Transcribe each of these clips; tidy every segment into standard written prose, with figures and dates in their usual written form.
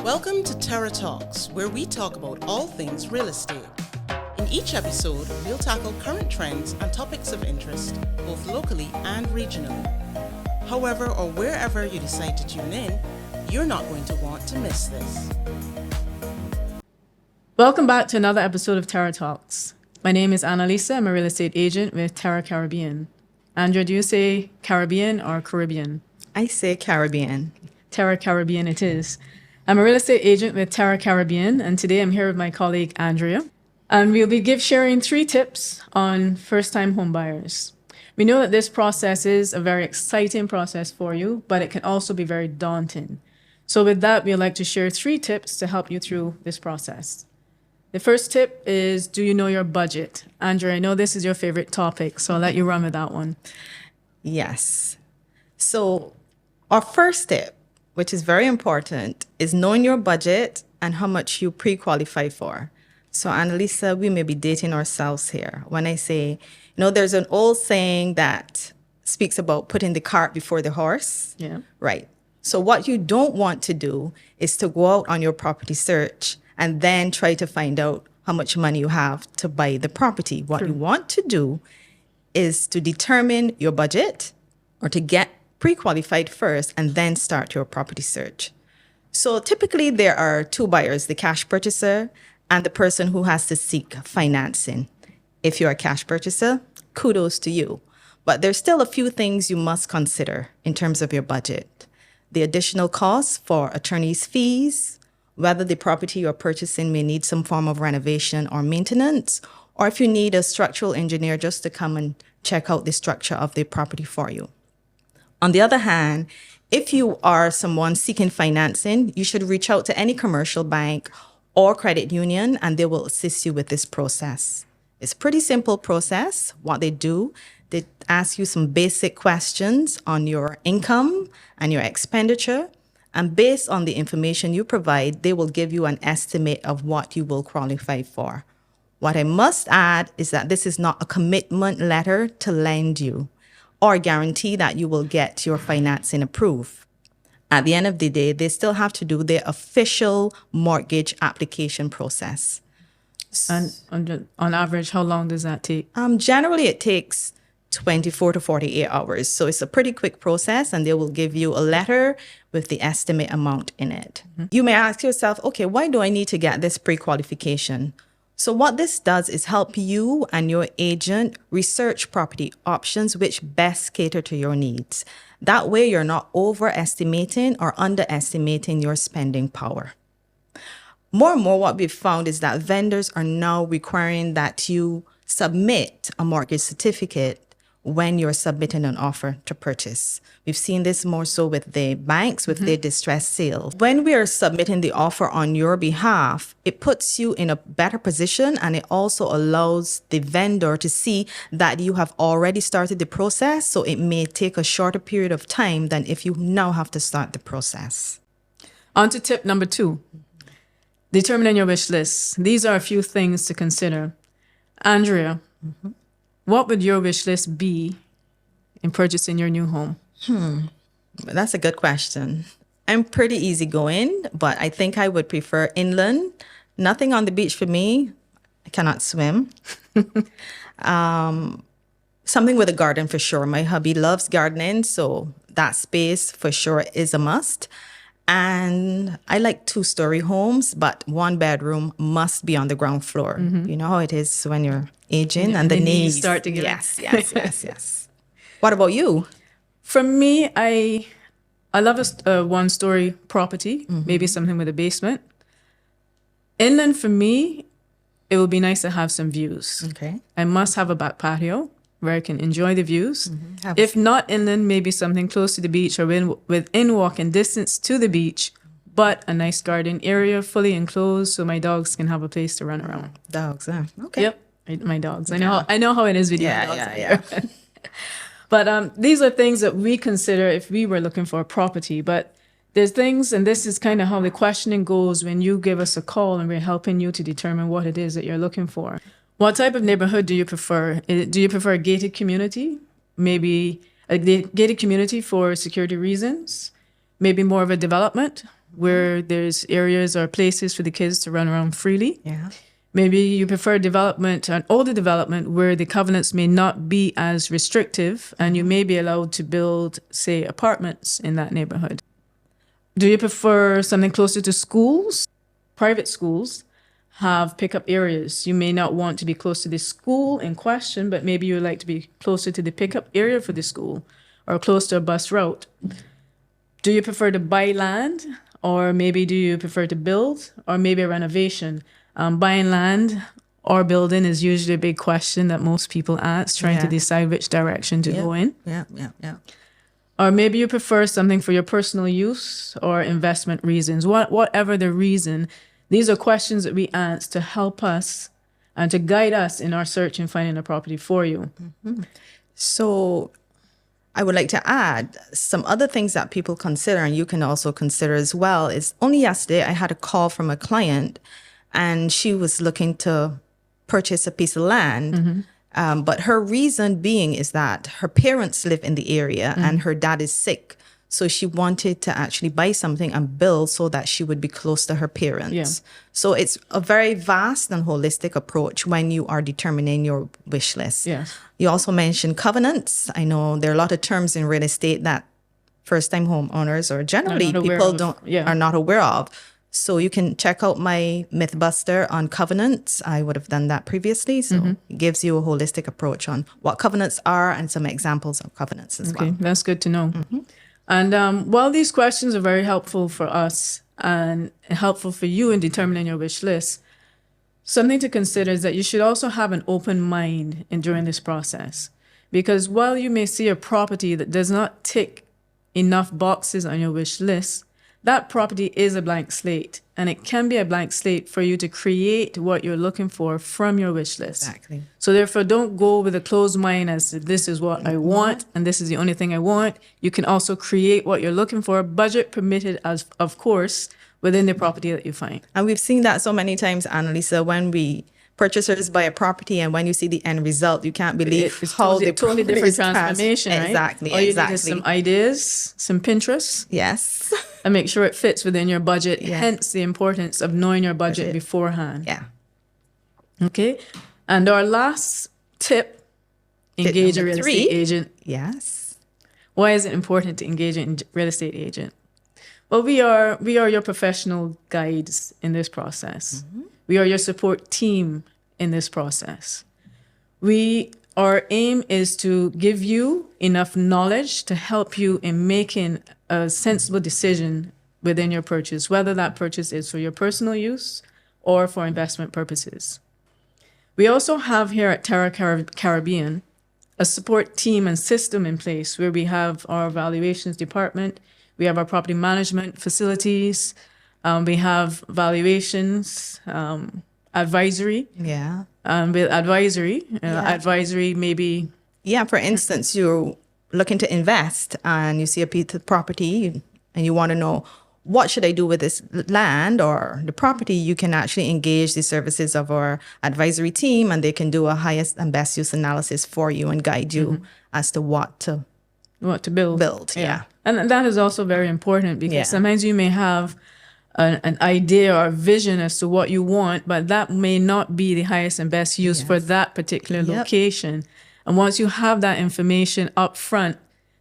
Welcome to Terra Talks, where we talk about all things real estate. In each episode, we'll tackle current trends and topics of interest, both locally and regionally. However or wherever you decide to tune in, you're not going to want to miss this. Welcome back to another episode of Terra Talks. My name is Annalisa. I'm a real estate agent with Terra Caribbean. Andrea, do you say Caribbean or Caribbean? I say Caribbean. Terra Caribbean it is. I'm a real estate agent with Terra Caribbean, and today I'm here with my colleague Andrea. And we'll be sharing 3 tips on first-time homebuyers. We know that this process is a very exciting process for you, but it can also be very daunting. So with that, we'd like to share 3 tips to help you through this process. The first tip is, do you know your budget? Andrea, I know this is your favorite topic, so I'll let you run with that one. Yes. So our first tip, which is very important, is knowing your budget and how much you pre-qualify for. So Annalisa, we may be dating ourselves here. When I say, there's an old saying that speaks about putting the cart before the horse. Yeah. Right. So what you don't want to do is to go out on your property search and then try to find out how much money you have to buy the property. What True. you want to do is to determine your budget or to get pre-qualified first and then start your property search. So typically there are 2 buyers, the cash purchaser and the person who has to seek financing. If you're a cash purchaser, kudos to you. But there's still a few things you must consider in terms of your budget. The additional costs for attorney's fees, whether the property you're purchasing may need some form of renovation or maintenance, or if you need a structural engineer just to come and check out the structure of the property for you. On the other hand, if you are someone seeking financing, you should reach out to any commercial bank or credit union, and they will assist you with this process. It's a pretty simple process. What they do, they ask you some basic questions on your income and your expenditure. And based on the information you provide, they will give you an estimate of what you will qualify for. What I must add is that this is not a commitment letter to lend you or guarantee that you will get your financing approved. At the end of the day, they still have to do their official mortgage application process. And on average, how long does that take? Generally, it takes 24 to 48 hours. So it's a pretty quick process, and they will give you a letter with the estimate amount in it. Mm-hmm. You may ask yourself, okay, why do I need to get this pre-qualification? So what this does is help you and your agent research property options which best cater to your needs. That way, you're not overestimating or underestimating your spending power. More and more, what we've found is that vendors are now requiring that you submit a mortgage certificate when you're submitting an offer to purchase. We've seen this more so with the banks, with their distressed sales. When we are submitting the offer on your behalf, it puts you in a better position, and it also allows the vendor to see that you have already started the process, so it may take a shorter period of time than if you now have to start the process. On to tip number 2. Determining your wish list. These are a few things to consider. Andrea, what would your wish list be in purchasing your new home? That's a good question. I'm pretty easygoing, but I think I would prefer inland. Nothing on the beach for me. I cannot swim. Something with a garden for sure. My hubby loves gardening, so that space for sure is a must. And I like 2-story homes, but 1 bedroom must be on the ground floor. You know how it is when you're aging and the knees start to get yes. What about you? For me, I love a 1-story property, maybe something with a basement. Inland for me, it would be nice to have some views. Okay. I must have a back patio where I can enjoy the views. If not inland, maybe something close to the beach or within walking distance to the beach, but a nice garden area, fully enclosed, so my dogs can have a place to run around. Dogs, okay. Yep, my dogs. I know how it is with your dogs. Yeah. But these are things that we consider if we were looking for a property. But there's things, and this is kind of how the questioning goes when you give us a call and we're helping you to determine what it is that you're looking for. What type of neighborhood do you prefer? Do you prefer a gated community? Maybe a gated community for security reasons? Maybe more of a development? where there's areas or places for the kids to run around freely. Yeah. Maybe you prefer development, an older development where the covenants may not be as restrictive and you may be allowed to build, say, apartments in that neighborhood. Do you prefer something closer to schools? Private schools have pickup areas. You may not want to be close to the school in question, but maybe you would like to be closer to the pickup area for the school or close to a bus route. Do you prefer to buy land, or maybe do you prefer to build, or maybe a renovation? Buying land or building is usually a big question that most people ask, trying to decide which direction to go in. Yeah. Or maybe you prefer something for your personal use or investment reasons. Whatever the reason, these are questions that we ask to help us and to guide us in our search and finding a property for you. So I would like to add some other things that people consider, and you can also consider as well, is only yesterday I had a call from a client and she was looking to purchase a piece of land. But her reason being is that her parents live in the area and her dad is sick. So she wanted to actually buy something and build so that she would be close to her parents. Yeah. So it's a very vast and holistic approach when you are determining your wish list. Yes. You also mentioned covenants. I know there are a lot of terms in real estate that first-time homeowners or generally people are not aware of. So you can check out my Mythbuster on covenants. I would have done that previously. So it gives you a holistic approach on what covenants are and some examples of covenants as well. Okay, that's good to know. And while these questions are very helpful for us and helpful for you in determining your wish list, something to consider is that you should also have an open mind during this process. Because while you may see a property that does not tick enough boxes on your wish list, that property is a blank slate, and it can be a blank slate for you to create what you're looking for from your wish list. Exactly. So therefore, don't go with a closed mind as this is what I want, and this is the only thing I want. You can also create what you're looking for, budget permitted, as of course, within the property that you find. And we've seen that so many times, Annalisa, when purchasers buy a property and when you see the end result, you can't believe It's how totally, the totally property different is transformation, right? Exactly, All you exactly. need is some ideas, some Pinterest, Yes. and make sure it fits within your budget. Hence the importance of knowing your budget beforehand. Yeah. Okay. And our last tip, engage a number real 3. estate agent. Yes. Why is it important to engage a real estate agent? Well, we are your professional guides in this process. We are your support team in this process. Our aim is to give you enough knowledge to help you in making a sensible decision within your purchase, whether that purchase is for your personal use or for investment purposes. We also have here at Terra Caribbean a support team and system in place where we have our valuations department, we have our property management facilities, we have valuations, advisory. Yeah. With advisory maybe. Yeah. For instance, you're looking to invest and you see a piece of property and you want to know, what should I do with this land or the property? You can actually engage the services of our advisory team and they can do a highest and best use analysis for you and guide you as to what to build. Yeah. And that is also very important because sometimes you may have an idea or vision as to what you want, but that may not be the highest and best use for that particular location. And once you have that information up front,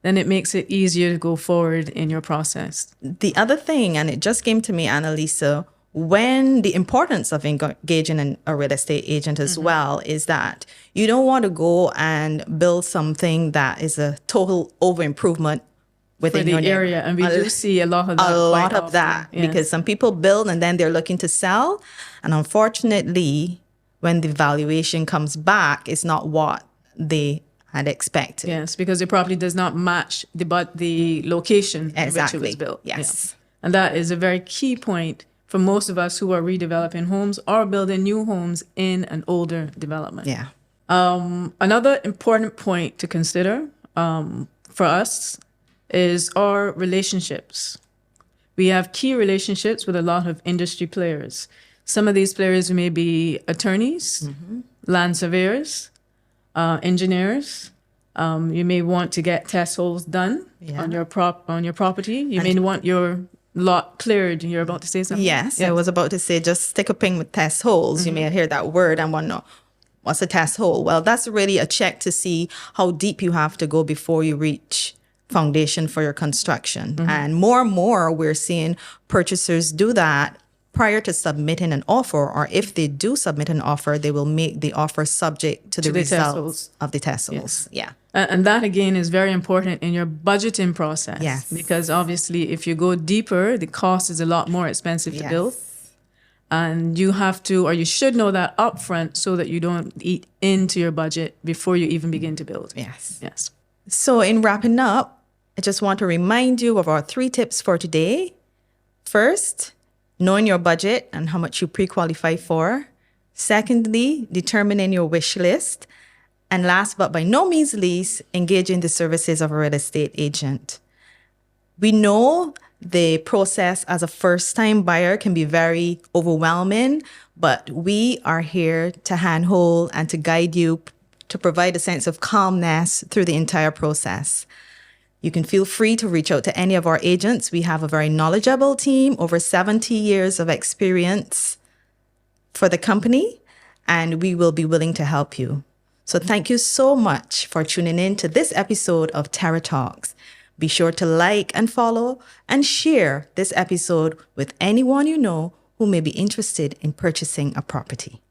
then it makes it easier to go forward in your process. The other thing, and it just came to me, Annalisa, when the importance of engaging a real estate agent as well is that you don't want to go and build something that is a total over improvement within for the your area. And we do see a lot of that. A lot of that because some people build and then they're looking to sell. And unfortunately, when the valuation comes back, it's not what they had expected. Yes, because the property does not match the location in which it was built. Yes. Yeah. And that is a very key point for most of us who are redeveloping homes or building new homes in an older development. Yeah. Another important point to consider for us is our relationships. We have key relationships with a lot of industry players. Some of these players may be attorneys, land surveyors, engineers. You may want to get test holes done on your property. You may want your lot cleared. You're about to say something? Yes, I was about to say just stick a pin with test holes. You may hear that word and wonder, what's a test hole? Well, that's really a check to see how deep you have to go before you reach foundation for your construction. And more, we're seeing purchasers do that prior to submitting an offer, or if they do submit an offer, they will make the offer subject to the the test results holes. of the test holes. Yes. Yeah. And that again is very important in your budgeting process. Yes. Because obviously, if you go deeper, the cost is a lot more expensive to build. And you have to, or you should know that upfront so that you don't eat into your budget before you even begin to build. Yes. Yes. So in wrapping up, I just want to remind you of our 3 tips for today. First, knowing your budget and how much you pre-qualify for. Secondly, determining your wish list. And last but by no means least, engaging the services of a real estate agent. We know the process as a first-time buyer can be very overwhelming, but we are here to handhold and to guide you to provide a sense of calmness through the entire process. You can feel free to reach out to any of our agents. We have a very knowledgeable team, over 70 years of experience for the company, and we will be willing to help you. So thank you so much for tuning in to this episode of Terra Talks. Be sure to like and follow and share this episode with anyone you know who may be interested in purchasing a property.